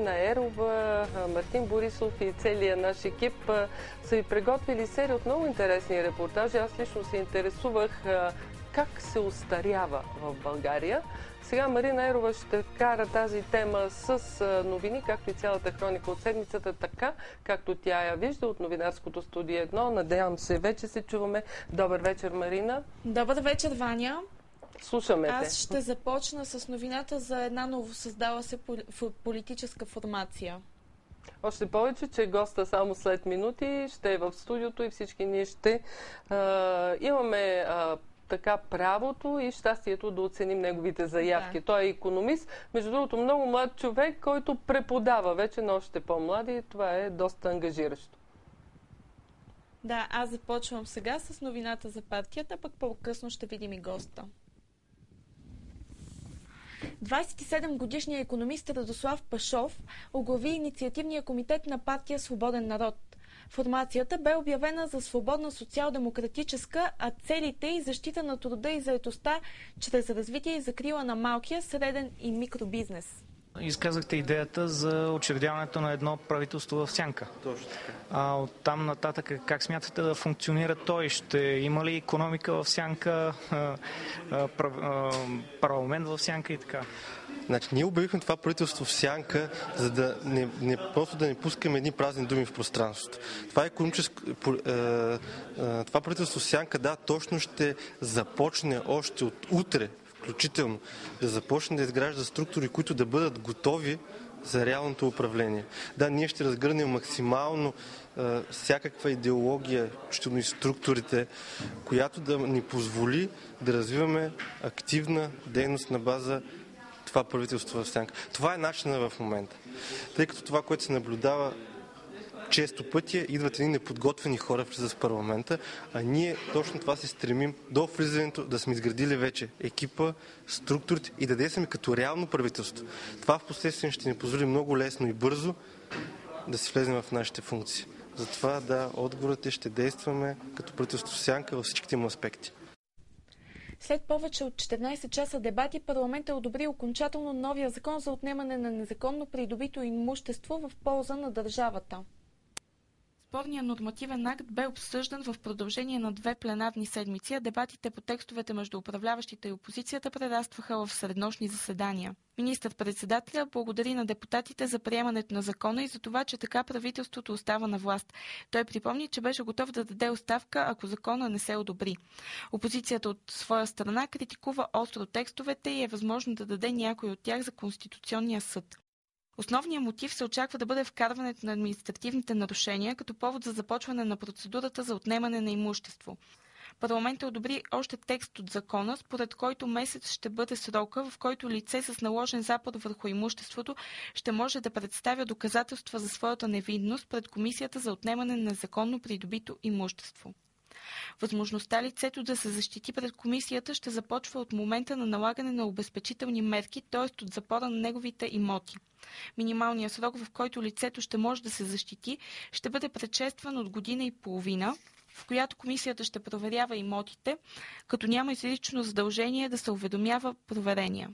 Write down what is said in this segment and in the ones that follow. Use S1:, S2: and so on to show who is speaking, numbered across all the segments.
S1: Ерова, Мартин Борисов и целият наш екип са ви приготвили серия от много интересни репортажи. Аз лично се интересувах как се остарява в България. Сега Марина Ерова ще вкара тази тема с новини, както и цялата хроника от седмицата, така както тя я вижда от новинарското студио 1. Надявам се, вече се чуваме. Добър вечер, Марина.
S2: Добър вечер, Ваня.
S1: Слушаме те.
S2: Аз ще започна с новината за една новосъздала се политическа формация.
S1: Още повече, че госта само след минути ще е в студиото и всички ние ще имаме така правото и щастието да оценим неговите заявки. Да. Той е икономист, между другото много млад човек, който преподава вече на още по-млади. Това е доста ангажиращо.
S2: Да, аз започвам сега с новината за партията, пък по-късно ще видим и госта. 27-годишният икономист Радослав Пашов оглави инициативния комитет на партия Свободен народ. Формацията бе обявена за свободна социал-демократическа, а целите и защита на труда и заетостта чрез развитие и закрила на малкия, среден и микробизнес.
S3: Изказахте идеята за учредяването на едно правителство в сянка.
S4: Точно така.
S3: Оттам нататък как смятате да функционира той? Ще има ли икономика в сянка, парламент в сянка и така?
S4: Значи, ние обявихме това правителство в сянка, за да просто да не пускаме едни празни думи в пространството. Това правителство в сянка, да, точно ще започне още от утре, включително да започне да изгражда структури, които да бъдат готови за реалното управление. Да, ние ще разгърнем максимално всякаква идеология, включително и структурите, която да ни позволи да развиваме активна дейност на база това правителство в сянка. Това е начинът в момента. Тъй като това, което се наблюдава често пъти, идват едни неподготвени хора в парламента, а ние точно това се стремим до влизането да сме изградили вече екипа, структурите и да действаме като реално правителство. Това в последствие ще ни позволи много лесно и бързо да си влезем в нашите функции. Затова, да, отговорът е, ще действаме като правителство в сянка във всичките му аспекти.
S2: След повече от 14 часа дебати, парламентът одобри окончателно новия закон за отнемане на незаконно придобито имущество в полза на държавата. Спорният нормативен акт бе обсъждан в продължение на 2 пленарни седмици, а дебатите по текстовете между управляващите и опозицията прерастваха в среднощни заседания. Министър-председателя благодари на депутатите за приемането на закона и за това, че така правителството остава на власт. Той припомни, че беше готов да даде оставка, ако закона не се одобри. Опозицията от своя страна критикува остро текстовете и е възможно да даде някой от тях за Конституционния съд. Основният мотив се очаква да бъде вкарването на административните нарушения като повод за започване на процедурата за отнемане на имущество. Парламентът одобри още текст от закона, според който месец ще бъде срока, в който лице с наложен запор върху имуществото ще може да представя доказателства за своята невинност пред Комисията за отнемане на незаконно придобито имущество. Възможността лицето да се защити пред комисията ще започва от момента на налагане на обезпечителни мерки, т.е. от запора на неговите имоти. Минималният срок, в който лицето ще може да се защити, ще бъде предшестван от година и половина, в която комисията ще проверява имотите, като няма изрично задължение да се уведомява проверения.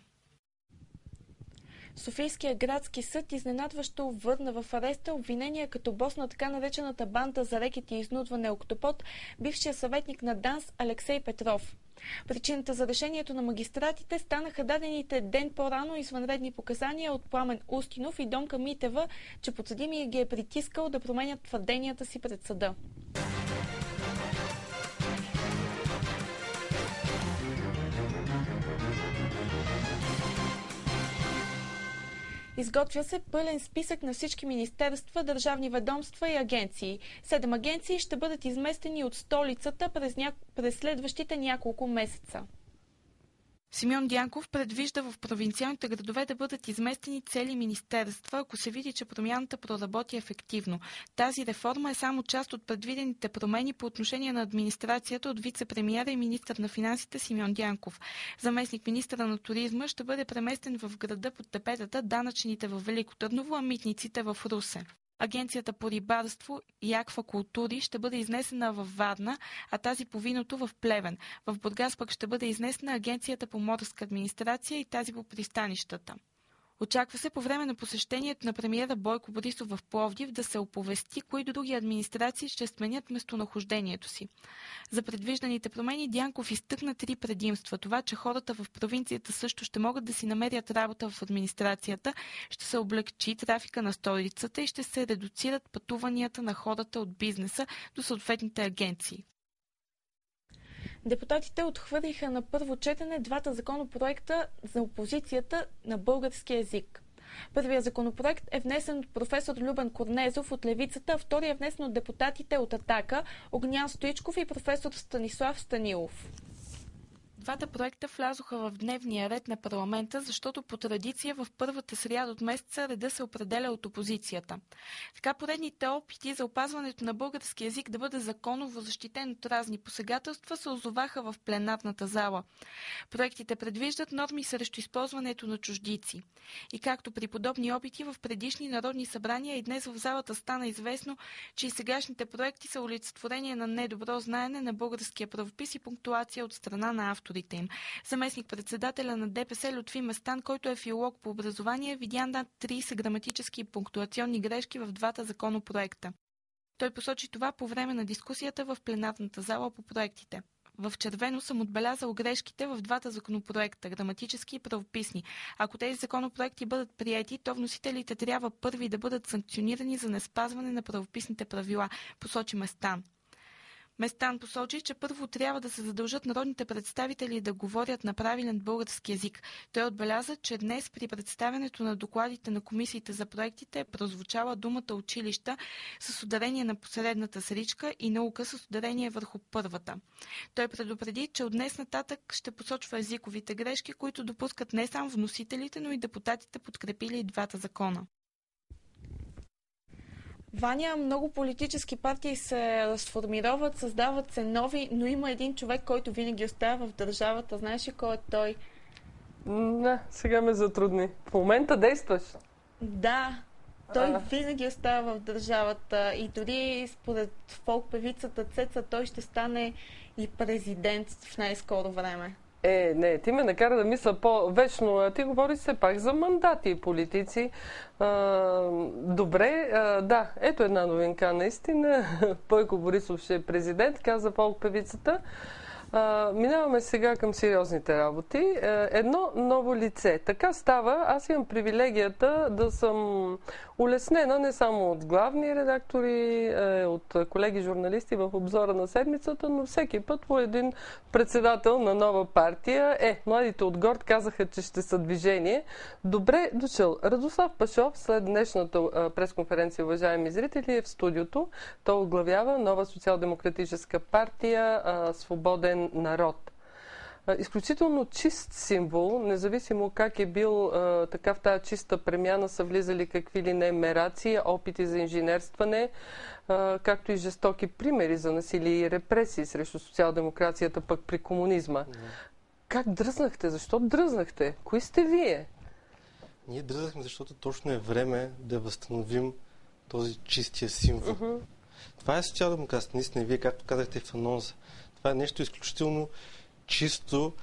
S2: Софийския градски съд изненадващо върна в ареста обвинения като бос на така наречената банда за рекет и изнудване Октопод, бившия съветник на ДАНС Алексей Петров. Причината за решението на магистратите станаха дадените ден по-рано извънредни показания от Пламен Устинов и Донка Митева, че подсъдимият ги е притискал да променят твърденията си пред съда. Изготвя се пълен списък на всички министерства, държавни ведомства и агенции. 7 агенции ще бъдат изместени от столицата през следващите няколко месеца. Симеон Дянков предвижда в провинциалните градове да бъдат изместени цели министерства, ако се види, че промяната проработи ефективно. Тази реформа е само част от предвидените промени по отношение на администрацията от вице-премиера и министър на финансите Симеон Дянков. Заместник-министъра на туризма ще бъде преместен в града под тепетата, данъчните в Велико Търново, а митниците в Русе. Агенцията по рибарство и аквакултури ще бъде изнесена във Варна, а тази по виното в Плевен. В Бургас пък ще бъде изнесена Агенцията по морска администрация и тази по пристанищата. Очаква се по време на посещението на премиера Бойко Борисов в Пловдив да се оповести кои други администрации ще сменят местонахождението си. За предвижданите промени Дянков изтъкна 3 предимства. Това, че хората в провинцията също ще могат да си намерят работа в администрацията, ще се облегчи трафика на столицата и ще се редуцират пътуванията на хората от бизнеса до съответните агенции. Депутатите отхвърлиха на първо четене 2 законопроекта за опозицията на български език. Първият законопроект е внесен от професор Любен Корнезов от Левицата, а вторият е внесен от депутатите от Атака, Огнян Стоичков и професор Станислав Станилов. Двата проекта влязоха в дневния ред на парламента, защото по традиция в първата сряда от месеца реда се определя от опозицията. Така поредните опити за опазването на български език да бъде законово защитен от разни посегателства се озоваха в пленарната зала. Проектите предвиждат норми срещу използването на чуждици. И както при подобни опити в предишни народни събрания и днес в залата стана известно, че и сегашните проекти са олицетворение на недобро знаене на българския правопис и пунктуация от страна на авторите им. Заместник-председателя на ДПС Лютви Местан, който е филолог по образование, видя над 30 граматически и пунктуационни грешки в двата законопроекта. Той посочи това по време на дискусията в пленарната зала по проектите. В червено съм отбелязал грешките в двата законопроекта, граматически и правописни. Ако тези законопроекти бъдат приети, то вносителите трябва първи да бъдат санкционирани за неспазване на правописните правила, посочи Местан. Местан посочи, че първо трябва да се задължат народните представители да говорят на правилен български език. Той отбеляза, че днес при представянето на докладите на комисиите за проектите е прозвучала думата училища с ударение на последната сричка и наука с ударение върху първата. Той предупреди, че от днес нататък ще посочва езиковите грешки, които допускат не само вносителите, но и депутатите, подкрепили и двата закона. Ваня, много политически партии се разформироват, създават се нови, но има един човек, който винаги остава в държавата. Знаеш ли кой е той?
S1: Не, сега ме затрудни. В момента действаш?
S2: Да, той винаги остава в държавата и дори според фолк-певицата Цеца той ще стане и президент в най-скоро време.
S1: Не, ти ме накара да мисля по-вечно. Ти говориш все пак за мандати и политици. Добре, да, ето една новинка наистина. Бойко Борисов ще е президент, каза фолк-певицата. Минаваме сега към сериозните работи. Едно ново лице. Така става. Аз имам привилегията да съм улеснена не само от главни редактори, от колеги журналисти в обзора на седмицата, но всеки път по един председател на нова партия. Младите от Горд казаха, че ще са движение. Добре дошъл. Радослав Пашов след днешната пресконференция, уважаеми зрители, е в студиото. Той оглавява нова социал-демократическа партия Свободен народ. Изключително чист символ, независимо как е бил така в тази чиста премяна са влизали какви ли не мераци, опити за инженерстване, както и жестоки примери за насилие и репресии срещу социал-демокрацията пък при комунизма. Как дръзнахте? Защо дръзнахте? Кои сте вие?
S4: Ние дръзнахме, защото точно е време да възстановим този чистия символ. Това е социал-демокрация. Наистина, вие, както казахте в анонса, това е нещо изключително чисто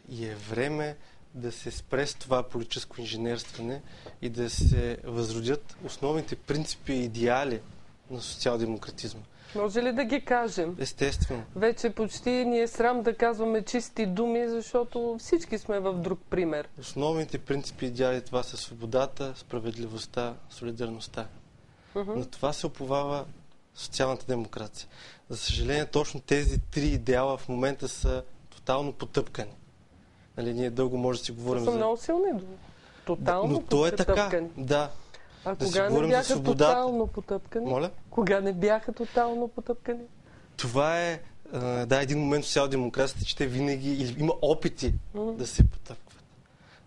S4: и е време да се спре с това политическо инженерстване и да се възродят основните принципи и идеали на социал-демократизма.
S1: Може ли да ги кажем?
S4: Естествено.
S1: Вече почти ни е срам да казваме чисти думи, защото всички сме в друг пример.
S4: Основните принципи и идеали това са свободата, справедливостта, солидарността. На това се оповава социалната демокрация. За съжаление, точно тези 3 идеала в момента са тотално потъпкани. Нали, ние дълго може да си говорим
S1: за... много силни думи. Тотално
S4: но то е така, да.
S1: А кога не бяха тотално потъпкани?
S4: Моля?
S1: Кога не бяха тотално потъпкани?
S4: Това е, един момент социал-демокрацията, че те винаги, или има опити да се потъпкват.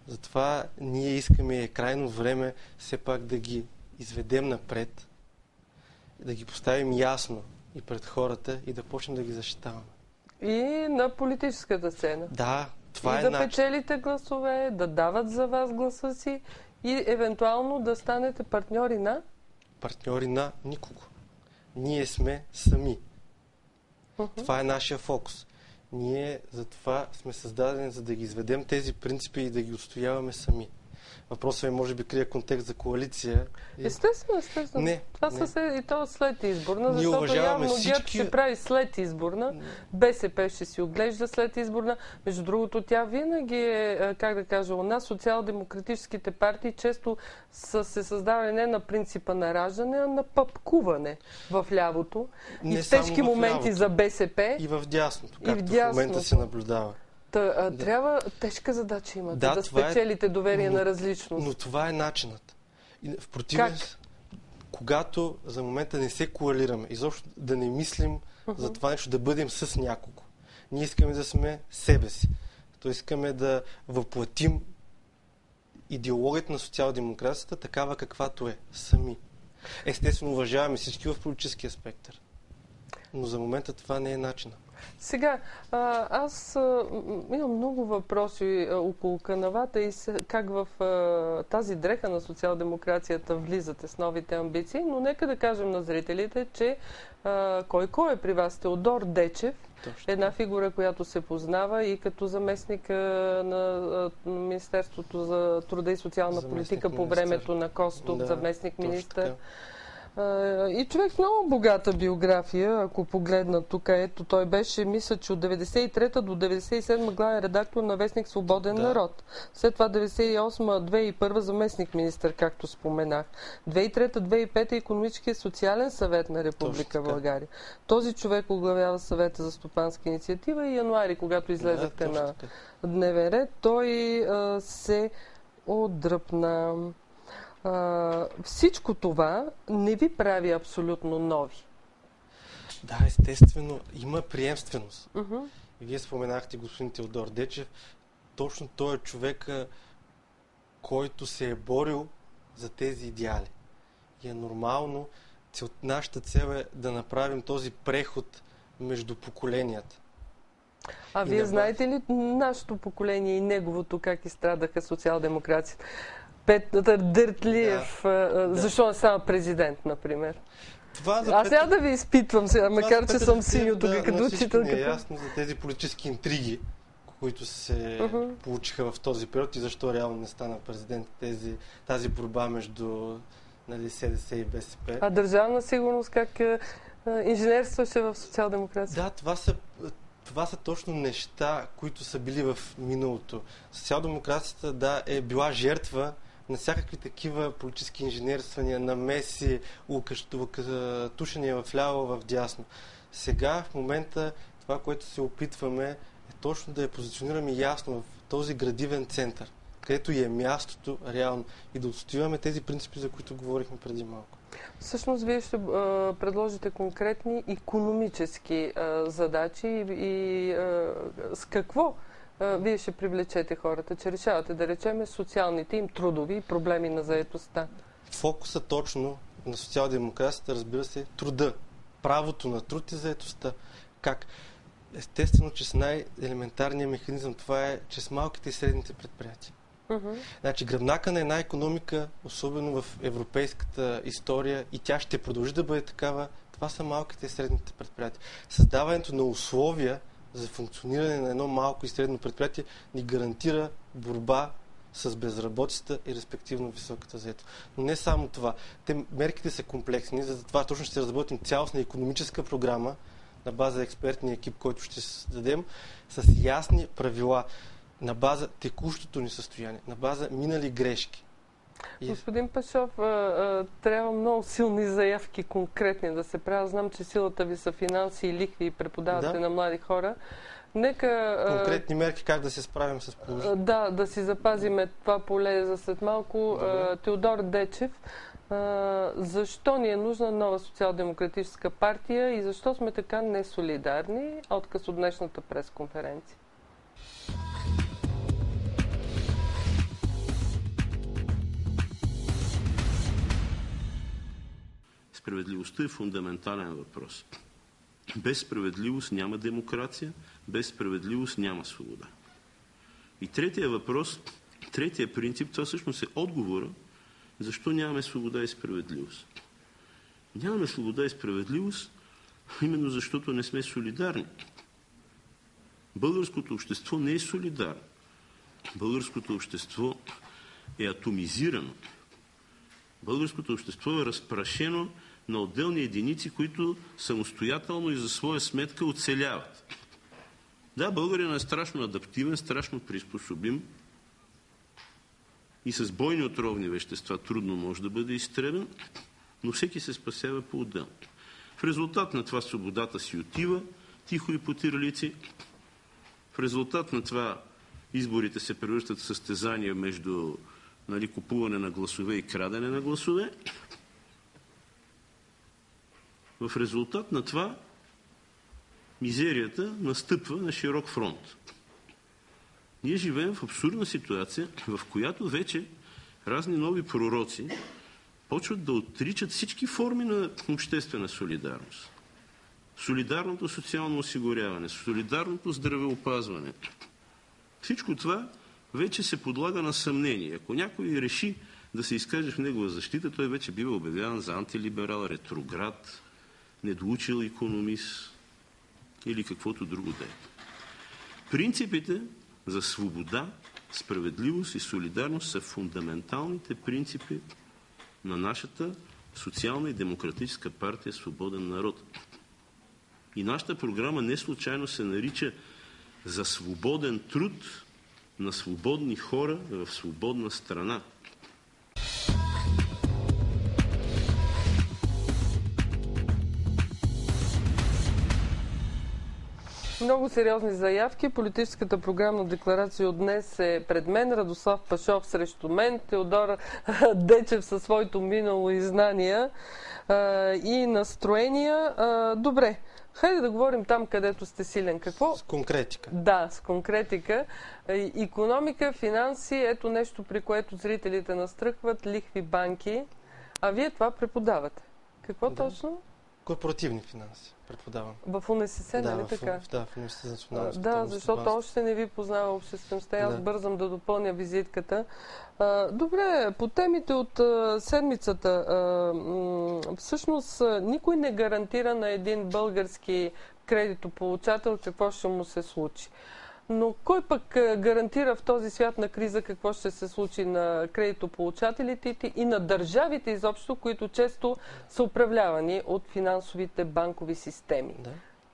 S4: Затова ние искаме и е крайно време все пак да ги изведем напред, да ги поставим ясно и пред хората и да почнем да ги защитаваме.
S1: И на политическата сцена.
S4: Да, това
S1: и да печелите гласове, да дават за вас гласа си и евентуално да станете партньори на?
S4: Партньори на никого. Ние сме сами. Това е нашия фокус. Ние за това сме създадени, за да ги изведем тези принципи и да ги отстояваме сами. Въпросът ми може би крие контекст за коалиция.
S1: Естествено.
S4: Не.
S1: И то след изборна,
S4: Ние
S1: защото явно
S4: всички...
S1: ГЕРБ ще прави след изборна, БСП ще си оглежда след изборна. Между другото, тя винаги е, как да кажа, у нас социал-демократическите партии често са се създавали не на принципа на раждане, а на пъпкуване в лявото.
S4: Не
S1: и в тежки моменти
S4: лявото,
S1: за БСП.
S4: И в дясното, както в момента се наблюдава.
S1: Трябва тежка задача имате, да спечелите доверие на различност.
S4: Но това е начинът. И в противен, когато за момента не се коалираме, изобщо да не мислим за това нещо, да бъдем с някого. Ние искаме да сме себе си. То искаме да въплатим идеологията на социал-демокрацията такава каквато е. Сами. Естествено, уважаваме всички в политическия спектър. Но за момента това не е начинът.
S1: Сега, аз имам много въпроси около канавата и как в тази дреха на социал-демокрацията влизате с новите амбиции, но нека да кажем на зрителите, че кой е при вас? Теодор Дечев, една фигура, която се познава и като заместник на Министерството за труда и социална политика по времето на Костов, заместник министър. И човек с много богата биография, ако погледна тук, ето той беше, мисля, че от 93-та до 97-ма главен редактор на вестник Свободен народ. След това 98-2001 заместник министър, както споменах. 2003-2005 икономическия социален съвет на Република България. Този човек оглавява съвета за стопанска инициатива и януари, когато излезахте на дневен ред, той се отдръпна. Всичко това не ви прави абсолютно нови.
S4: Да, естествено, има приемственост. И вие споменахте господин Теодор Дечев. Точно той е човека, който се е борил за тези идеали. И е нормално, нашата цел е да направим този преход между поколенията.
S1: Вие знаете ли нашето поколение и неговото как изстрадаха социал-демокрацията? Петър Дъртлиев, защо не става президент, например? Аз няма да ви изпитвам сега, макар че съм синьо тук като учителка.
S4: Не е ясно за тези политически интриги, които се получиха в този период и защо реално не стана президент, тази борба между СДС и БСП.
S1: А държавна сигурност как инженерстваше в социал-демокрация?
S4: Да, това са точно неща, които са били в миналото. Социал-демокрацията, е била жертва на всякакви такива политически инженерствания, намеси, тушения в ляво, в дясно. Сега, в момента, това, което се опитваме, е точно да я позиционираме ясно в този градивен център, където и е мястото реално и да отстояваме тези принципи, за които говорихме преди малко.
S1: Всъщност, вие ще предложите конкретни икономически задачи и с какво вие ще привлечете хората, че решавате да речеме социалните им трудови проблеми на заетостта?
S4: Фокуса точно на социал-демокрацията, разбира се, труда. Правото на труд и заетостта. Как? Естествено, че с най-елементарният механизъм това е, че с малките и средните предприятия. Значи, гръбнака на една икономика, особено в европейската история, и тя ще продължи да бъде такава, това са малките и средните предприятия. Създаването на условия за функциониране на едно малко и средно предприятие ни гарантира борба с безработицата и респективно високата заетост. Но не само това. Мерките са комплексни, затова точно ще разработим цялостна икономическа програма на база експертния екип, който ще дадем, с ясни правила, на база текущото ни състояние, на база минали грешки.
S1: Господин Пашов, трябва много силни заявки, конкретни да се правят. Знам, че силата ви са финанси и лихви и преподавате на млади хора.
S4: Конкретни мерки как да се справим с положението.
S1: Да си запазиме това поле за след малко. Теодор Дечев, защо ни е нужна нова социал-демократическа партия и защо сме така несолидарни? Отказ от днешната пресконференция.
S5: Справедливостта е фундаментален въпрос. Без справедливост няма демокрация, без справедливост няма свобода. И третия въпрос, третия принцип, това всъщност е отговора, защо нямаме свобода и справедливост. Нямаме свобода и справедливост, именно защото не сме солидарни. Българското общество не е солидарно. Българското общество е атомизирано. Българското общество е разпрашено на отделни единици, които самостоятелно и за своя сметка оцеляват. Да, българин е страшно адаптивен, страшно приспособим и с бойни отровни вещества трудно може да бъде изтребен, но всеки се спасява по-отделно. В резултат на това свободата си отива, тихо и по тирлици. В резултат на това изборите се превръщат в състезание между купуване на гласове и крадене на гласове. В резултат на това мизерията настъпва на широк фронт. Ние живеем в абсурдна ситуация, в която вече разни нови пророци почват да отричат всички форми на обществена солидарност. Солидарното социално осигуряване, солидарното здравеопазване. Всичко това вече се подлага на съмнение. Ако някой реши да се изкаже в негова защита, той вече бива обявяван за антилиберал, ретроград, недоучил икономист или каквото друго да е. Принципите за свобода, справедливост и солидарност са фундаменталните принципи на нашата социална и демократическа партия Свободен народ. И нашата програма не случайно се нарича за свободен труд на свободни хора в свободна страна.
S1: Много сериозни заявки. Политическата програмна декларация от днес е пред мен. Радослав Пашов срещу мен. Теодор Дечев със своето минало и знания и настроения. Добре. Хайде да говорим там, където сте силен. Какво?
S4: С конкретика.
S1: Да, с конкретика. Икономика, финанси, ето нещо, при което зрителите настръхват, лихви, банки. А вие това преподавате. Какво точно?
S4: Корпоративни финанси преподавам.
S1: В УНСС, нали така?
S4: Да, в Университет за национално
S1: Да, защото още не ви познава обществеността. Аз бързам да допълня визитката. Добре, по темите от седмицата. Всъщност, никой не гарантира на един български кредитополучател какво ще му се случи. Но кой пък гарантира в този свят на криза какво ще се случи на кредитополучателите и на държавите изобщо, които често са управлявани от финансовите банкови системи? Да.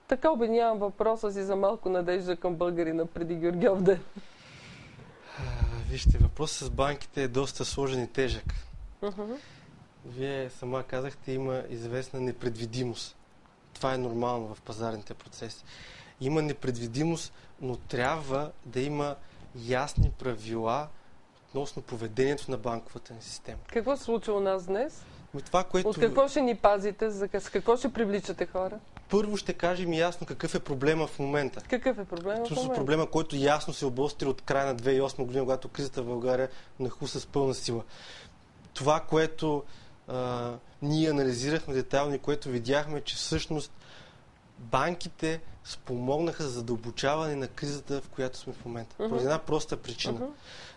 S1: Така обединявам въпроса си за малко надежда към българина преди Георгиев ден.
S4: Вижте, въпросът с банките е доста сложен и тежък. Вие сама казахте, има известна непредвидимост. Това е нормално в пазарните процеси. Има непредвидимост, но трябва да има ясни правила относно поведението на банковата ни система.
S1: Какво се случва у нас днес?
S4: Това, което...
S1: От какво ще ни пазите? С какво ще привличате хора?
S4: Първо ще кажем ясно какъв е проблема в момента.
S1: Какъв е проблема в момента?
S4: Проблема, който ясно се обостри от края на 2008 година, когато кризата в България нахлу с пълна сила. Това, което ние анализирахме детайлно и което видяхме, че всъщност банките спомогнаха за задълбочаване на кризата, в която сме в момента. По една проста причина.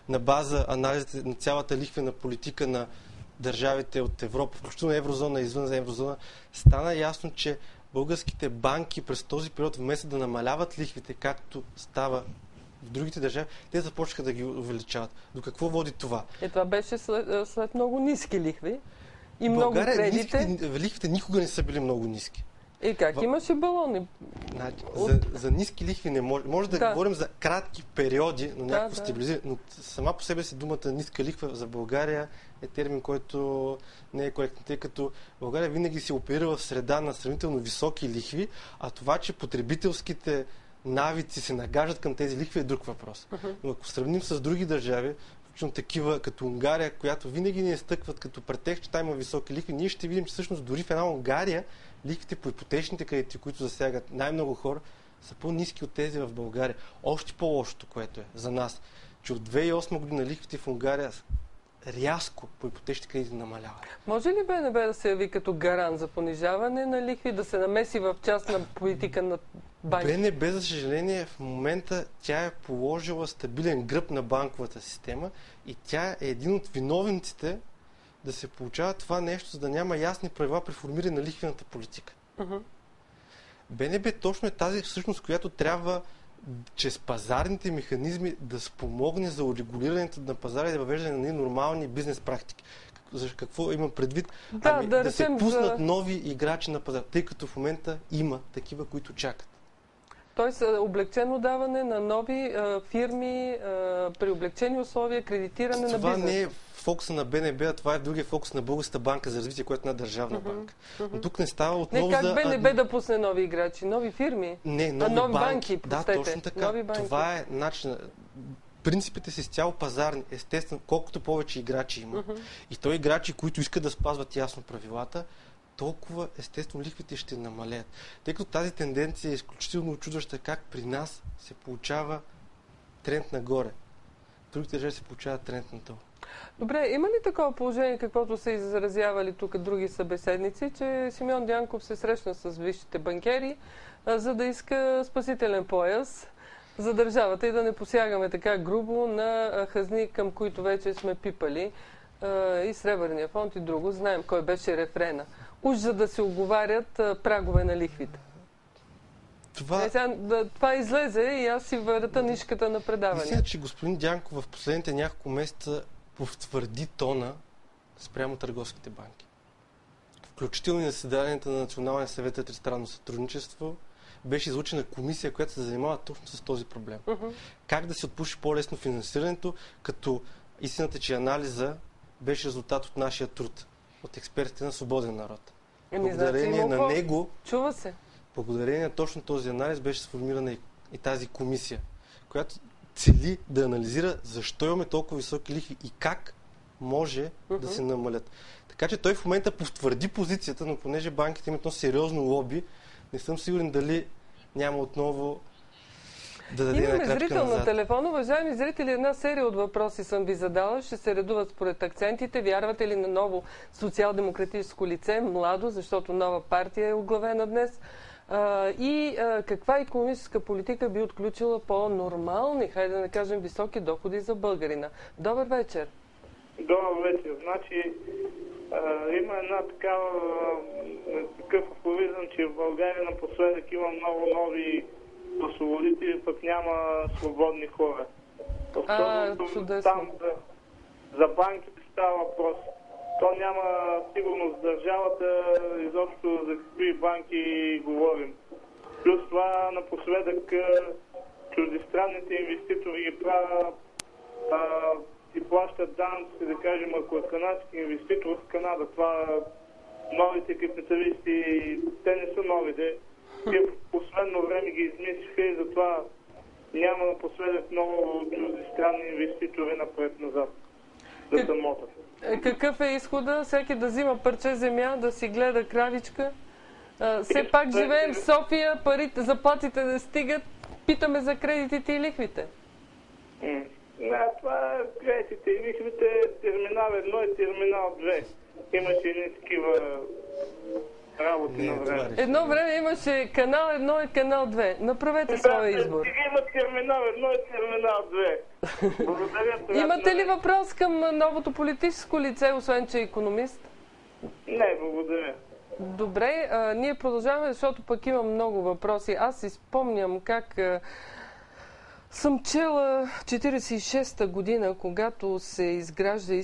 S4: На база анализите на цялата лихвена политика на държавите от Европа, включително еврозона и извън еврозона, стана ясно, че българските банки през този период, вместо да намаляват лихвите, както става в другите държави, те започнаха да ги увеличават. До какво води това?
S1: Това беше след много ниски лихви и много кредити.
S4: Лихвите никога не са били много ниски.
S1: И как? Имаше балони.
S4: За ниски лихви не може. Може да говорим за кратки периоди, но някакво стабилизиране. Но сама по себе си думата ниска лихва за България е термин, който не е коректен, тъй като България винаги се оперира в среда на сравнително високи лихви, а това, че потребителските навици се нагаждат към тези лихви е друг въпрос. Но ако сравним с други държави, включително такива като Унгария, която винаги ни изтъкват като претекст, че там има високи лихви, ние ще видим, че всъщност дори в една Унгария лихвите по ипотечните кредити, които засягат най-много хора, са по-ниски от тези в България. Още по-лошото, което е за нас, че от 2008 година лихвите в Унгария рязко по ипотечните кредити намаляват.
S1: Може ли БНБ да се яви като гарант за понижаване на лихви, да се намеси в частна политика на банките?
S4: БНБ, за съжаление, в момента тя е положила стабилен гръб на банковата система и тя е един от виновниците да се получава това нещо, за да няма ясни правила при формиране на лихвената политика. БНБ точно е тази всъщност, която трябва чрез пазарните механизми да спомогне за урегулирането на пазара и да въвеждане на нормални бизнес практики. Какво имам предвид? Да се пуснат нови играчи на пазара, тъй като в момента има такива, които чакат.
S1: Тоест, облегчено даване на нови фирми при облегчени условия, кредитиране на бизнес.
S4: Това не е фокуса на БНБ, а това е другия фокус на Българската банка за развитие, която е една държавна банка. Но тук не става отново
S1: за... Не, как БНБ да пусне нови играчи? Нови фирми?
S4: Не, нови банки.
S1: Да,
S4: точно така. Това е начин. Принципите са изцяло пазарни. Естествено, колкото повече играчи има, и то играчи, които искат да спазват ясно правилата, толкова естествено лихвите ще намалеят. Тъй като тази тенденция е изключително очудваща, как при нас се получава тренд нагоре. В другите държави се получава тренд надолу.
S1: Добре, има ли такова положение, каквото са изразявали тук други събеседници, че Симеон Дянков се срещна с висшите банкери, за да иска спасителен пояс за държавата и да не посягаме така грубо на хазни, към които вече сме пипали, и Сребърния фонд и друго. Знаем кой беше рефрена. Уж за да се оговарят прагове на лихвите. Това излезе и аз си върта нишката на предаване.
S4: Мисля, че господин Дянков в последните няколко месеца потвърди тона спрямо търговските банки. Включително и на заседанията на Националния съвет за тристранно сътрудничество беше излучена комисия, която се занимава точно с този проблем. Как да се отпуши по-лесно финансирането, като истината, че анализа беше резултат от нашия труд, от експертите на Свободен народ. Благодарение на него,
S1: чува се.
S4: Благодарение на точно този анализ беше сформирана и тази комисия, която цели да анализира защо имаме толкова високи лихви и как може да се намалят. Така че той в момента потвърди позицията, но понеже банките имат едно сериозно лоби, не съм сигурен дали няма отново да даде една крачка
S1: зрител
S4: назад.
S1: На телефон. Уважаеми зрители, една серия от въпроси съм ви задала. Ще се редуват според акцентите. Вярвате ли на ново социал-демократическо лице, младо, защото нова партия е оглавена днес? Каква икономическа политика би отключила по-нормални, хайде да не кажем, високи доходи за българина? Добър вечер!
S6: Добър вечер. Значи, има такъв афоризъм, че в България напоследък има много нови освободители, пък няма свободни хора.
S1: Чудесно.
S6: Там за банките става въпрос. То няма сигурност в държавата, изобщо за какви банки говорим. Плюс това напоследък чуждестранните инвеститори ги правят и плащат данъци, да кажем, ако е канадски инвеститор в Канада. Това новите капиталисти, те не са новите. Те в последно време ги измислиха и затова няма напоследък много чуждестранни инвеститори напред-назад да се мотат.
S1: Какъв е изхода? Всеки да взима парче земя, да си гледа кравичка. Все пак живеем в София, парите, заплатите не стигат. Питаме за кредитите и лихвите.
S6: Това кредитите и лихвите, терминал 1 и терминал 2. Имаше едни такива работи на време.
S1: Едно време имаше канал 1 и канал 2. Направете своя избор.
S6: Има терминал 1 и терминал 2. Благодаря.
S1: Имате ли въпрос към новото политическо лице, освен че е икономист?
S6: Не, благодаря.
S1: Добре, ние продължаваме, защото пък имам много въпроси. Аз си спомням как съм чела 46-та година, когато се изгражда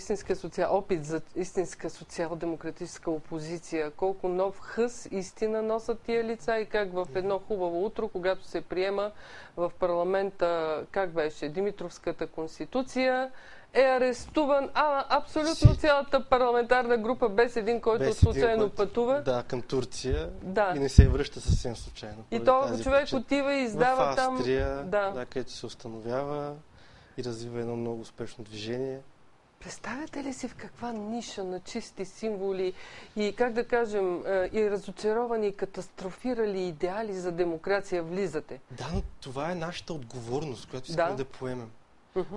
S1: опит за истинска социал-демократическа опозиция. Колко нов хъс истина носят тия лица и как в едно хубаво утро, когато се приема в парламента, как беше, Димитровската конституция, е арестуван абсолютно цялата парламентарна група, без един, който случайно пътува.
S4: Да, към Турция и не се връща съвсем случайно.
S1: И този човек отива и издава там...
S4: В Австрия, където се установява и развива едно много успешно движение.
S1: Представяте ли си в каква ниша на чисти символи и, как да кажем, и разочаровани, и катастрофирали идеали за демокрация влизате?
S4: Да, но това е нашата отговорност, която искаме да поемем.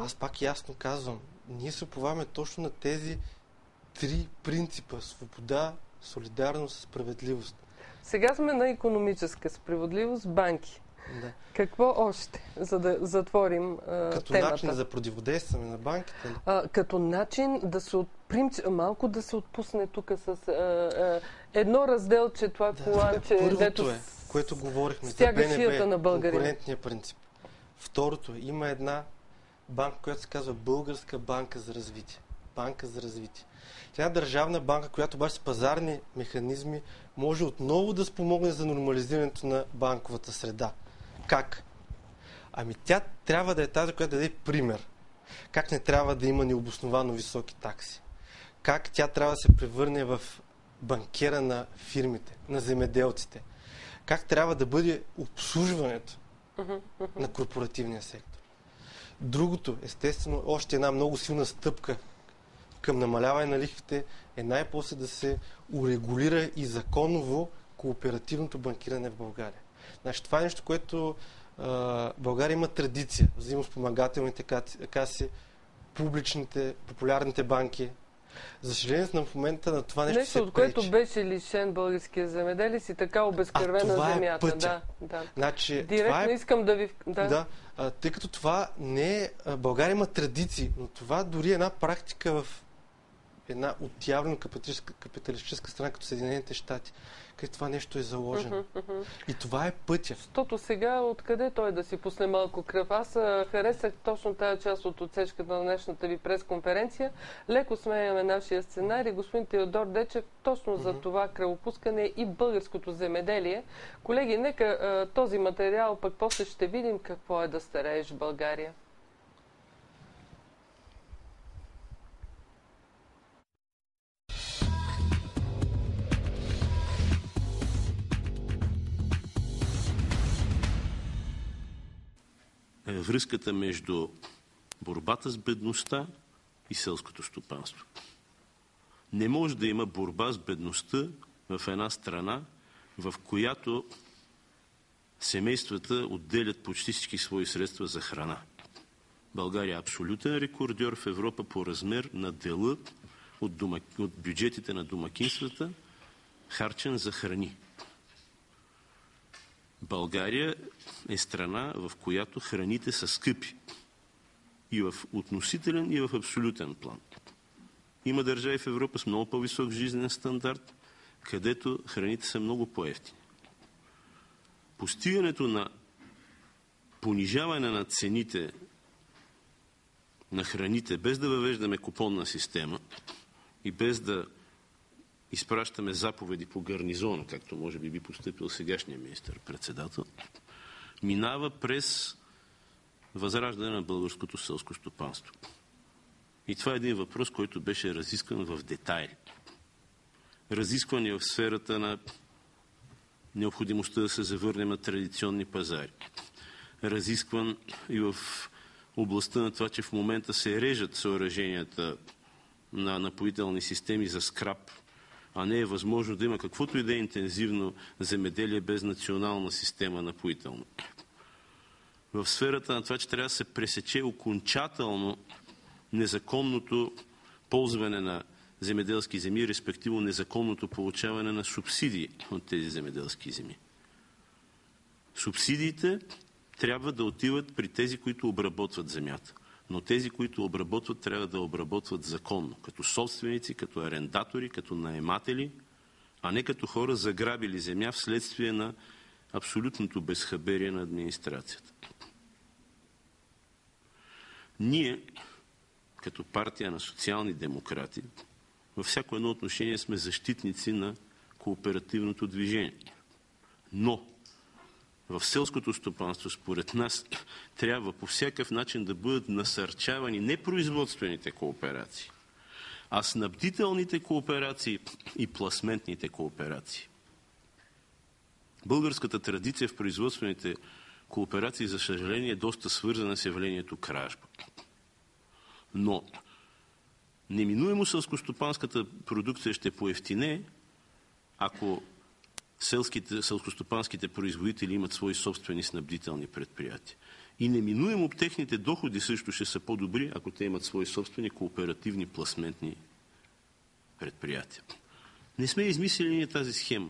S4: Аз пак ясно казвам, ние се уповаваме точно на тези три принципа: свобода, солидарност, справедливост.
S1: Сега сме на икономическа справедливост, банки.
S4: Да.
S1: Какво още, за да затворим
S4: като
S1: темата?
S4: Начин за противодействане на банките?
S1: Като начин да се малко да се отпусне тук с едно разделче, това коланче,
S4: първото което говорихме за БНБ,
S1: на
S4: конкурентния принцип. Второто, има една банка, която се казва Българска банка за развитие. Банка за развитие. Тя е държавна банка, която обаче с пазарни механизми може отново да спомогне за нормализирането на банковата среда. Как? Ами тя трябва да е тази, която да даде пример. Как не трябва да има необосновано високи такси. Как тя трябва да се превърне в банкера на фирмите, на земеделците. Как трябва да бъде обслужването на корпоративния сектор. Другото, естествено, още една много силна стъпка към намаляване на лихвите е най-после да се урегулира и законово кооперативното банкиране в България. Значи, това е нещо, което България има традиция. Взаимоспомагателните каси, публичните, популярните банки. За съжаление, в момента на това нещо се
S1: от
S4: пречи.
S1: което беше лишен българския земеделец и така обезкървена земята.
S4: Пътя.
S1: Да.
S4: Значи,
S1: директно искам да ви...
S4: тъй като това не е... България има традиции, но това дори е една практика в една отявлена капиталистическа страна, като Съединените щати, където това нещо е заложено. И това е пътя.
S1: Защото сега откъде той да си пусне малко кръв? Аз харесах точно тази част от отсечката на днешната ви пресконференция. Леко сменяме нашия сценарий. Господин Теодор Дечев, точно за това кръвопускане и българското земеделие. Колеги, нека този материал, пък после ще видим какво е да старееш в България.
S5: Връзката между борбата с бедността и селското стопанство. Не може да има борба с бедността в една страна, в която семействата отделят почти всички свои средства за храна. България е абсолютен рекордьор в Европа по размер на дела от бюджетите на домакинствата, харчен за храни. България е страна, в която храните са скъпи. И в относителен, и в абсолютен план. Има държави в Европа с много по-висок жизнен стандарт, където храните са много по-евтини. Постигането на понижаване на цените на храните, без да въвеждаме купонна система и без да изпращаме заповеди по гарнизона, както може би постъпил сегашния министър-председател, минава през възраждане на българското селско стопанство. И това е един въпрос, който беше разискван в детайли. Разискван и в сферата на необходимостта да се завърнем на традиционни пазари. Разискван и в областта на това, че в момента се режат съоръженията на напоителни системи за скрап, а не е възможно да има каквото и да е интензивно земеделие без национална система напоителна. В сферата на това, че трябва да се пресече окончателно незаконното ползване на земеделски земи, респективно незаконното получаване на субсидии от тези земеделски земи. Субсидиите трябва да отиват при тези, които обработват земята. Но тези, които обработват, трябва да обработват законно, като собственици, като арендатори, като наематели, а не като хора заграбили земя вследствие на абсолютното безхаберие на администрацията. Ние, като партия на социални демократи, във всяко едно отношение сме защитници на кооперативното движение. Но в селското стопанство, според нас, трябва по всякакъв начин да бъдат насърчавани не производствените кооперации, а снабдителните кооперации и пласментните кооперации. Българската традиция в производствените кооперации, за съжаление, е доста свързана с явлението кражба. Но неминуемо селскостопанската продукция ще поевтине, ако селскостопанските производители имат свои собствени снабдителни предприятия. И неминуемо техните доходи също ще са по-добри, ако те имат свои собствени кооперативни пласментни предприятия. Не сме измислили ние тази схема.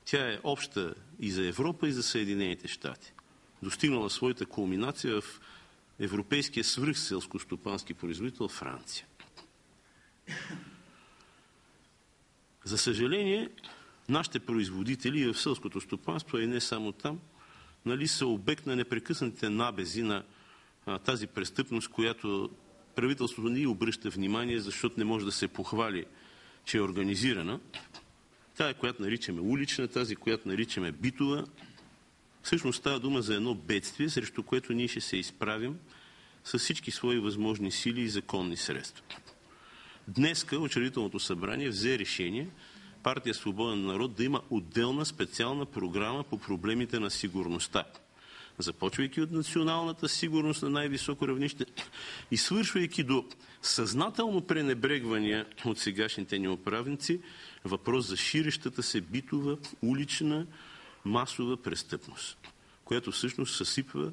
S5: Тя е обща и за Европа, и за Съединените щати. Достигнала своята кулминация в европейския свръхселскостопански производител Франция. За съжаление, нашите производители в селското стопанство, и не само там, нали, са обект на непрекъснатите набези на тази престъпност, която правителството не обръща внимание, защото не може да се похвали, че е организирана. Тая, която наричаме улична, тази, която наричаме битова, всъщност става дума за едно бедствие, срещу което ние ще се изправим с всички свои възможни сили и законни средства. Днеска Учредителното събрание взе решение партия Свободен народ да има отделна специална програма по проблемите на сигурността. Започвайки от националната сигурност на най-високо равнище и свършвайки до съзнателно пренебрегвания от сегашните ни управници въпрос за ширещата се битова, улична, масова престъпност, която всъщност съсипва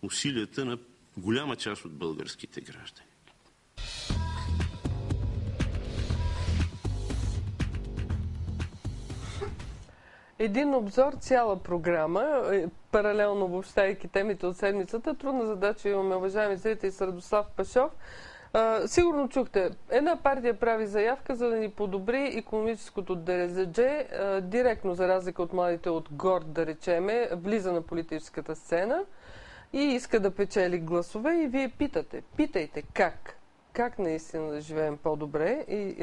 S5: усилията на голяма част от българските граждани.
S1: Един обзор, цяла програма, паралелно обобщайки темите от седмицата. Трудна задача имаме, уважаеми зрители, с Радослав Пашов. Сигурно чухте, една партия прави заявка, за да ни подобри икономическото ДРЗД, директно за разлика от младите от ГОРД, да речеме, влиза на политическата сцена и иска да печели гласове и вие питайте как? Как наистина да живеем по-добре и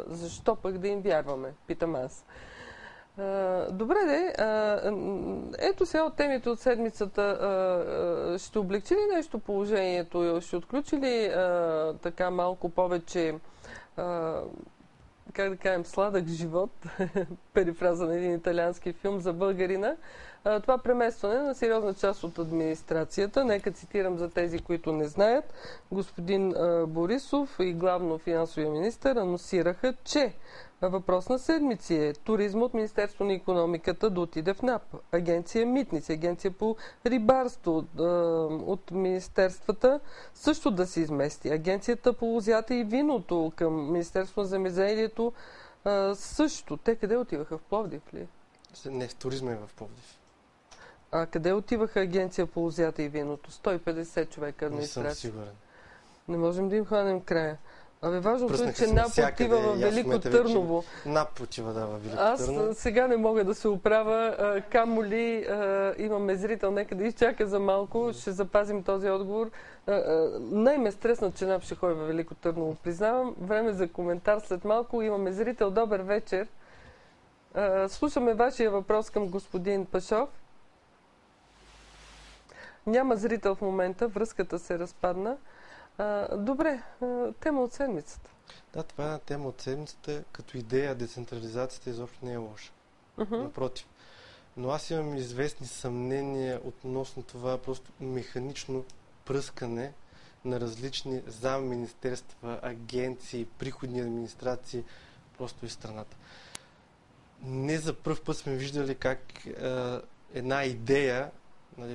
S1: защо пък да им вярваме, питам аз. Добре де, ето сега от темите от седмицата, ще облегчи ли нещо положението? Ще отключи ли така малко повече, как да кажем, сладък живот, перифраза на един италиански филм за българина, това преместване на сериозна част от администрацията? Нека цитирам за тези, които не знаят. Господин Борисов и главно финансовия министър анонсираха, че въпрос на седмици е туризма от Министерство на икономиката да отиде в НАП, агенция Митници, агенция по рибарство от министерствата също да се измести, агенцията по лозята и виното към Министерство на земеделието също. Те къде отиваха? В Пловдив ли?
S4: Не, в туризма е в Пловдив.
S1: А къде отиваха агенция по лозята и виното? 150 човека администрация.
S4: Не съм сигурен.
S1: Не можем да им хванем края. Важното е, че НАП отива в Велико Търново.
S4: НАП отива, да, в Велико Търново.
S1: Аз сега не мога да се оправя. Камо ли имаме зрител, нека да изчака за малко. Ще запазим този отговор. Най-ме стреснат, че НАП ще ходи в Велико Търново. Признавам, време за коментар след малко. Имаме зрител. Добър вечер. Слушаме вашия въпрос към господин Пашов. Няма зрител в момента. Връзката се разпадна. Добре, тема от седмицата.
S4: Да, това е тема от седмицата. Като идея, децентрализацията изобщо не е лоша. Напротив. Но аз имам известни съмнения относно това просто механично пръскане на различни замминистерства, агенции, приходни администрации, просто из страната. Не за пръв път сме виждали как една идея,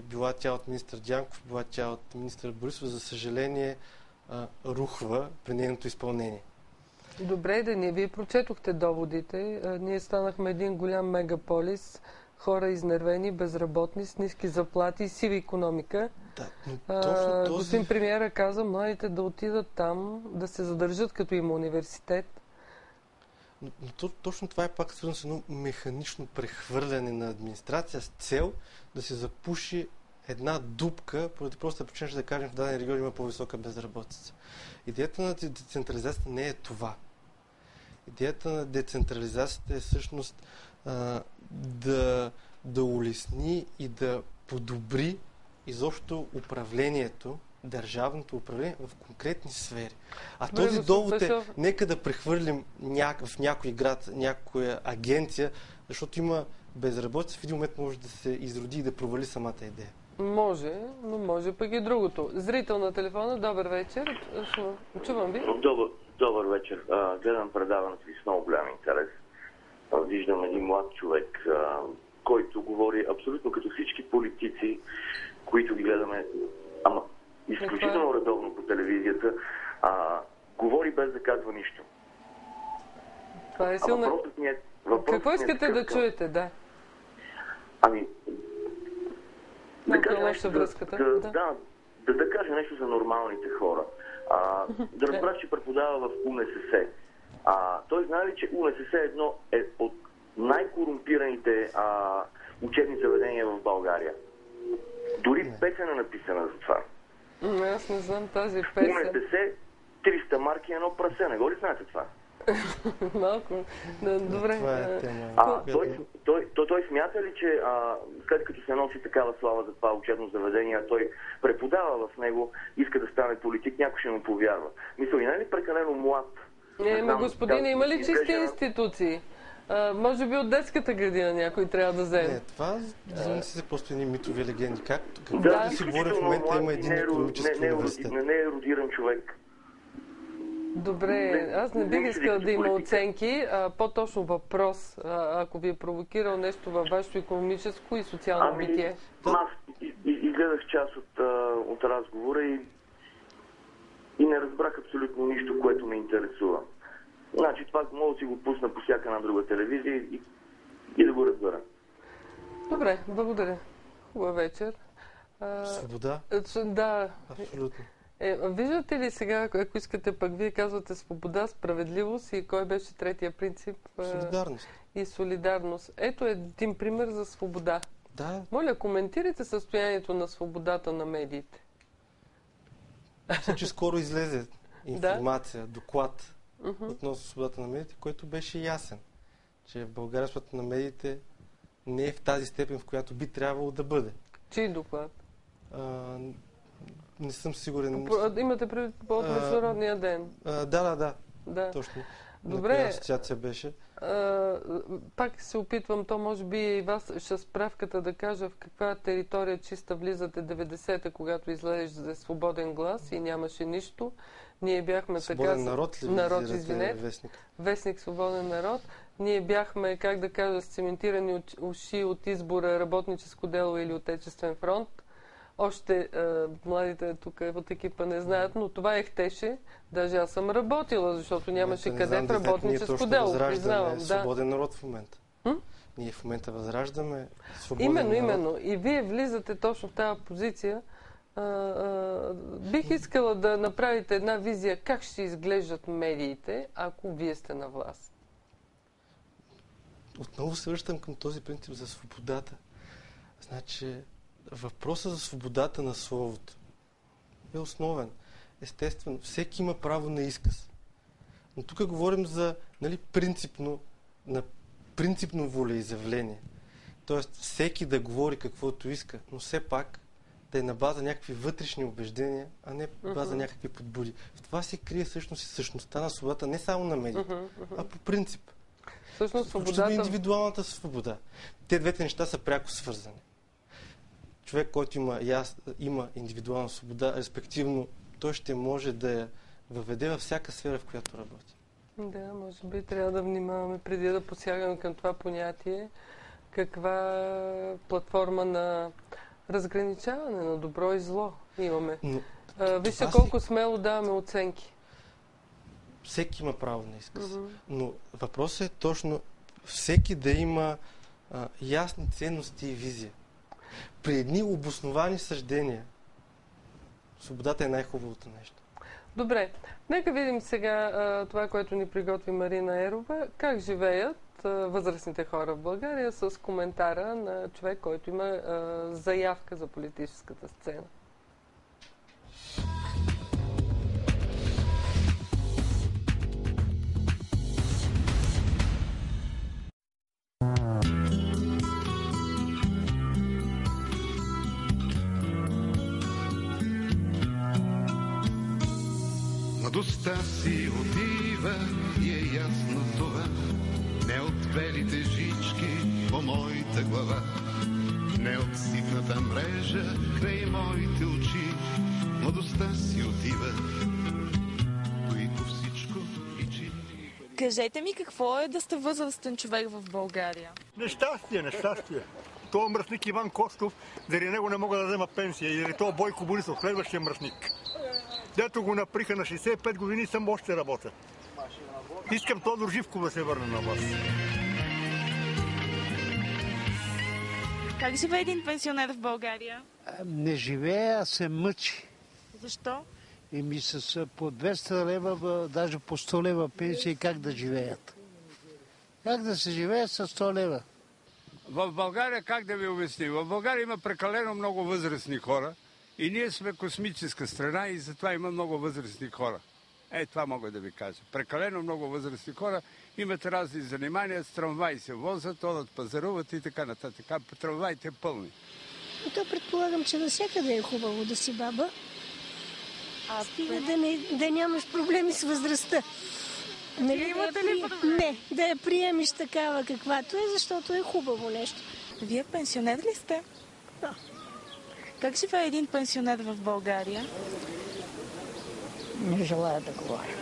S4: била тя от министър Дянков, била тя от министър Борисов, за съжаление рухва при нейното изпълнение.
S1: Добре, да вие прочетохте доводите. Ние станахме един голям мегаполис, хора изнервени, безработни, с ниски заплати и сива икономика.
S4: Да, но точно този...
S1: Господин премиера каза младите да отидат там, да се задържат като има университет.
S4: Но точно това е пак свързано с едно механично прехвърляне на администрация с цел да се запуши една дупка, поради просто причина, да кажем, в даден регион има по-висока безработица. Идеята на децентрализацията не е това. Идеята на децентрализацията е всъщност да улесни и да подобри изобщо управлението, държавното управление в конкретни сфери. А този довод е, нека да прехвърлим в някой град, някоя агенция, защото има безработица, в един момент може да се изроди и да провали самата идея.
S1: Може, но може пък и другото. Зрител на телефона, добър вечер. Чувам ви.
S7: Добър вечер. Гледам предаването ви с много голям интерес. Виждам един млад човек, който говори абсолютно като всички политици, които ги гледаме, изключително редовно по телевизията, говори без да казва нищо.
S1: Това е силно. Какво искате да чуете, да?
S7: Да кажа нещо да кажа нещо за нормалните хора. Да разбрах, че преподава в УНСС. Той знае ли, че УНСС е от най-корумпираните учебни заведения в България? Дори песен е написана за това.
S1: Аз не знам тази песен.
S7: Умете се, 300 марки едно прасе. Не го ли знаете това?
S1: Малко. Добре.
S4: Това е тема.
S7: Той смята ли, че след като се носи такава слава за това учебно заведение, той преподава в него, иска да стане политик, някой ще му повярва. Мисля, и не е ли прекалено млад?
S1: Господине, има ли чисти институции? Може би от детската градина някой трябва да вземе.
S4: Не, това са просто едни митови легенди. Както
S7: Да,
S4: си говори в момента, има един икономически университет.
S7: Не е ерудиран човек.
S1: Добре, аз не бих искала да има оценки, по-точно въпрос, ако ви е провокирал нещо във вашето икономическо и социално битие.
S7: Аз изгледах част от разговора и не разбрах абсолютно нищо, което ме интересува. Значи това мога да си го пусна по всяка една друга телевизия и да го разбера.
S1: Добре, благодаря. Хубава вечер.
S4: Свобода?
S1: Да.
S4: Абсолютно.
S1: Виждате ли сега, ако искате пък вие казвате свобода, справедливост и кой беше третия принцип?
S4: Солидарност.
S1: И солидарност. Ето един пример за свобода.
S4: Да.
S1: Моля, коментирайте състоянието на свободата на медиите.
S4: Мисля, че скоро излезе информация, доклад относно свободата на медиите, който беше ясен, че в България свободата на медиите не е в тази степен, в която би трябвало да бъде.
S1: Чий доклад?
S4: Не съм сигурен.
S1: Имате предвид от Международния ден?
S4: Да. Точно.
S1: Добре.
S4: На асоциация беше.
S1: Пак се опитвам, то може би и вас ще справката да кажа в каква територия чиста влизате 90-та, когато излезе свободен глас и нямаше нищо. Ние бяхме
S4: свободен народ ли
S1: извинете.
S4: Вестник?
S1: Вестник Свободен народ. Ние бяхме, как да кажа, сцементирани уши от избора Работническо дело или Отечествен фронт. Още младите тук от екипа не знаят, но това ехтеше. Даже аз съм работила, защото нямаше къде в Работническо дело. Признавам.
S4: Свободен народ в момента. Ние в момента възраждаме свободен народ.
S1: Именно. И вие влизате точно в тази позиция. Бих искала да направите една визия как ще изглеждат медиите, ако вие сте на власт.
S4: Отново се връщам към този принцип за свободата. Значи, въпросът за свободата на словото е основен. Естествено, всеки има право на изказ. Но тук говорим за принципно волеизявление. Тоест, всеки да говори каквото иска, но все пак да е на база някакви вътрешни убеждения, а не база някакви подбуди. В това се крие всъщност и същността на свободата, не само на медиите, а по принцип.
S1: Всъщност свободата...
S4: индивидуалната свобода. Те двете неща са пряко свързани. Човек, който има индивидуална свобода, респективно, той ще може да я въведе във всяка сфера, в която работи.
S1: Да, може би трябва да внимаваме преди да посягаме към това понятие, каква платформа на разграничаване на добро и зло имаме. Вижте колко смело даваме оценки.
S4: Всеки има право на изказ. Но въпросът е точно всеки да има ясни ценности и визия. При едни обосновани съждения свободата е най-хубавото нещо.
S1: Добре, нека видим сега това, което ни приготви Марина Ерова. Как живеят възрастните хора в България с коментара на човек, който има заявка за политическата сцена.
S8: Младостта си отива и е ясно това, не от белите жички по моята глава, не от ситната мрежа край моите очи. Младостта си отива, той по всичко личи.
S2: Кажете ми, какво е да сте възрастен човек в България?
S9: Нещастие. Това мръсник Иван Костов, заради него не мога да взема пенсия. И заради това Бойко Борисов, следващия мръсник. Дето го наприха на 65 години, съм още работя. Искам Тодор Живков да се върне на власт.
S2: Как живее един пенсионер в България?
S10: Не живее, а се мъчи.
S2: Защо?
S10: Еми с по 200 лева, даже по 100 лева пенсии, как да живеят? Как да се живее с 100 лева?
S11: В България, как да ви обясним? В България има прекалено много възрастни хора и ние сме космическа страна и затова има много възрастни хора. Това мога да ви кажа. Прекалено много възрастни хора имат разни занимания, с трамваи се возят, одат пазаруват и така нататък. Трамваите пълни.
S12: То предполагам, че навсякъде е хубаво да си баба. Стига да нямаш проблеми с възрастта. Нали, имате ли? Не, да я приемеш такава каквато е, защото е хубаво нещо.
S2: Вие пенсионер ли сте?
S12: Да.
S2: Как живее един пенсионер в България?
S12: Не желая да говоря.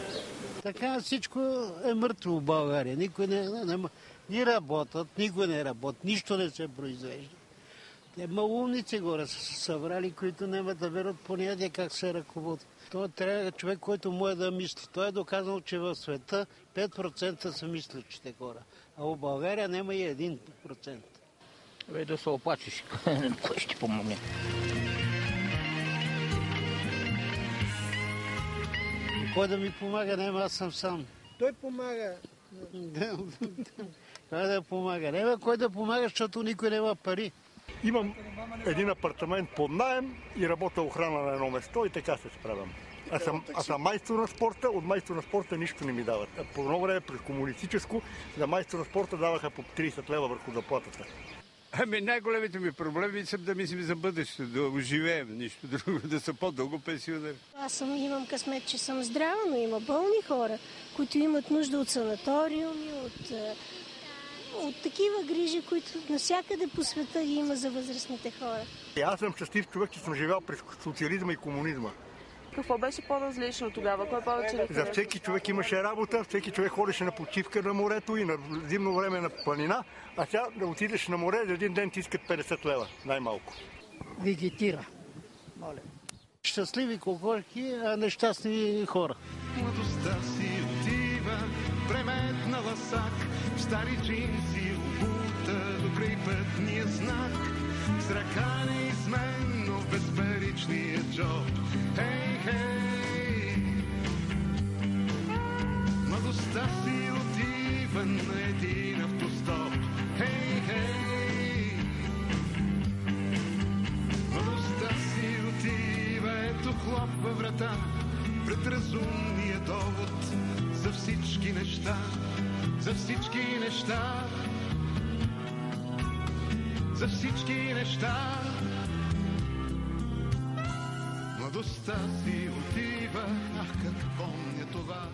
S10: Така всичко е мъртво в България. Никой не работят, никой не работи, нищо не се произвежда. Те малумници горе са събрали, които няма да верят понятие как се ръководи. Той трябва човек, който може да мисли. Той е доказал, че в света 5% са мислещите хора, а в България няма и 1%.
S13: Да се оплачеш, кой ще помогне?
S10: Кой да ми помага? Няма, аз съм сам.
S9: Той помага.
S10: Кой да помага? Няма кой да помага, защото никой няма пари.
S9: Имам един апартамент под наем и работя охрана на едно место и така се справям. Аз съм майстор на спорта, от майстор на спорта нищо не ми дават. По едно време през комунистическо за майстор на спорта даваха по 30 лева върху заплатата.
S11: Най-големите ми проблеми са да мислим за бъдещето, да оживеем, нищо друго, да са по-дълго пенсионери.
S12: Аз имам късмет, че съм здрава, но има болни хора, които имат нужда от санаториуми, от такива грижи, които навсякъде по света има за възрастните хора.
S9: Аз съм щастлив човек, че съм живял през социализма и комунизма.
S2: Какво беше по-различно тогава? Кой повече ли?
S9: За всеки човек имаше работа, всеки човек ходеше на почивка на морето и на зимно време на планина, а сега да отидеш на море, за един ден ти искат 50 лева, най-малко.
S10: Вегетира. Моля. Щастливи кокорки, а нещастни хора.
S8: Младостта си отива, преметнала сак, в стари джинси обута до край пътния знак, с ръка неизменно в безпаричния джоб. Хей, хей! Младостта си отива на един автостоп. Хей, хей! Младостта си отива, ето хлопва врата пред разумния довод за всички неща, за всички неща, за всички неща. Младостта си отива, ах как помня това.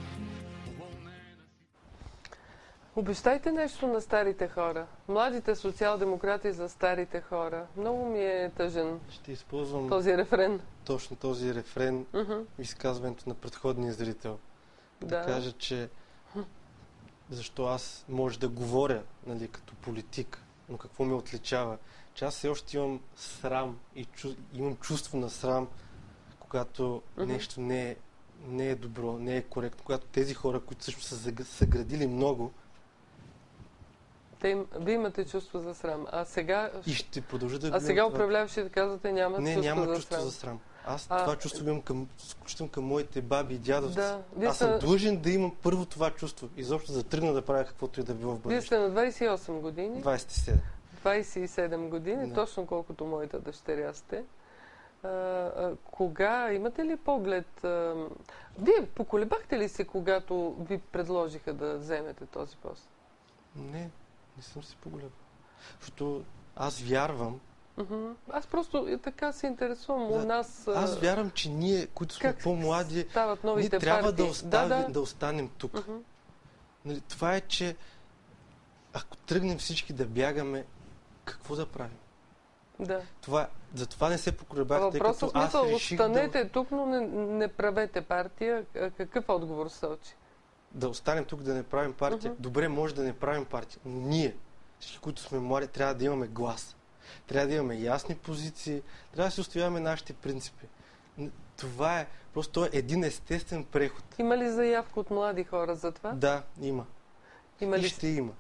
S1: Обещайте нещо на старите хора. Младите социал-демократи за старите хора. Много ми е тъжен.
S4: Ще използвам
S1: този рефрен.
S4: Точно този рефрен в изказването на предходния зрител. Да кажа, че защо аз може да говоря, нали, като политик, но какво ме отличава? Че аз все още имам срам и имам чувство на срам, когато нещо не е добро, не е коректно, когато тези хора, които също са градили много,
S1: вие имате чувство за срам. А сега...
S4: И ще продължа да...
S1: А сега управляващите казвате няма чувство за срам.
S4: Няма чувство за срам. Аз това чувство имам включително към моите баби и дядовци. Аз съм длъжен да имам първо това чувство. Изобщо да тръгна да правя каквото и да било в бъдеще.
S1: Вие сте на 28 години.
S4: 27.
S1: 27 години, точно колкото моята дъщеря сте. Кога, имате ли поглед? Вие поколебахте ли се, когато ви предложиха да вземете този пост?
S4: Не съм се поколебал. Защото аз вярвам.
S1: Аз просто така се интересувам у нас.
S4: Аз вярвам, че ние, които сме по-млади, ние трябва да останем тук. Нали, това е, че ако тръгнем всички да бягаме, какво да правим?
S1: Да.
S4: Затова не се поколебах, тъй
S1: като аз реших останете тук, но не правете партия. Какъв отговор сочи?
S4: Да останем тук, да не правим партия. Добре, може да не правим партия, но ние, всички, които сме млади, трябва да имаме глас. Трябва да имаме ясни позиции, трябва да си устояваме нашите принципи. Това е, просто един естествен преход.
S1: Има ли заявка от млади хора за това?
S4: Да, има. Ще има.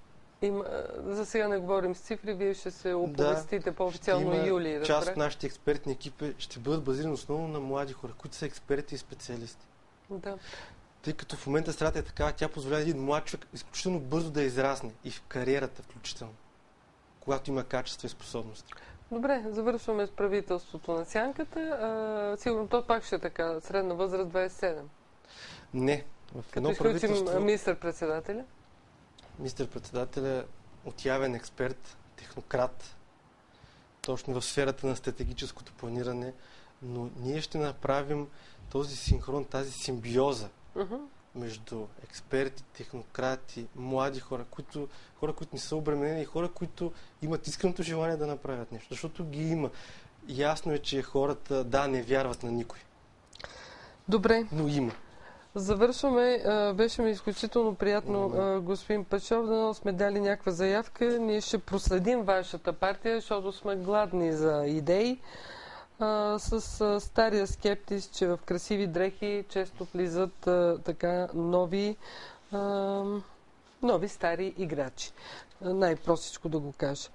S1: За сега не говорим с цифри, вие ще се оповестите по-официално юли.
S4: Част от нашите експертни екипи ще бъдат базирани основно на млади хора, които са експерти и специалисти.
S1: Да.
S4: Тъй като в момента средата е такава, тя позволява един млад човек изключително бързо да израсне и в кариерата включително. когато има качество и способности.
S1: Добре, завършваме с правителството на сянката. Сигурно то пак ще е така, средна възраст 27.
S4: Не.
S1: Като изключим министър-председателя?
S4: Министър-председателя е отявен експерт, технократ, точно в сферата на стратегическото планиране, но ние ще направим този синхрон, тази симбиоза между експерти, технократи, млади хора, които не са обременени и хора, които имат искреното желание да направят нещо. Защото ги има. Ясно е, че хората, не вярват на никой.
S1: Добре.
S4: Но има.
S1: Завършваме. Беше ми изключително приятно, господин Пашов, да сме дали някаква заявка. Ние ще проследим вашата партия, защото сме гладни за идеи. С стария скептис, че в красиви дрехи често влизат така нови стари играчи. Най-простичко да го кажа.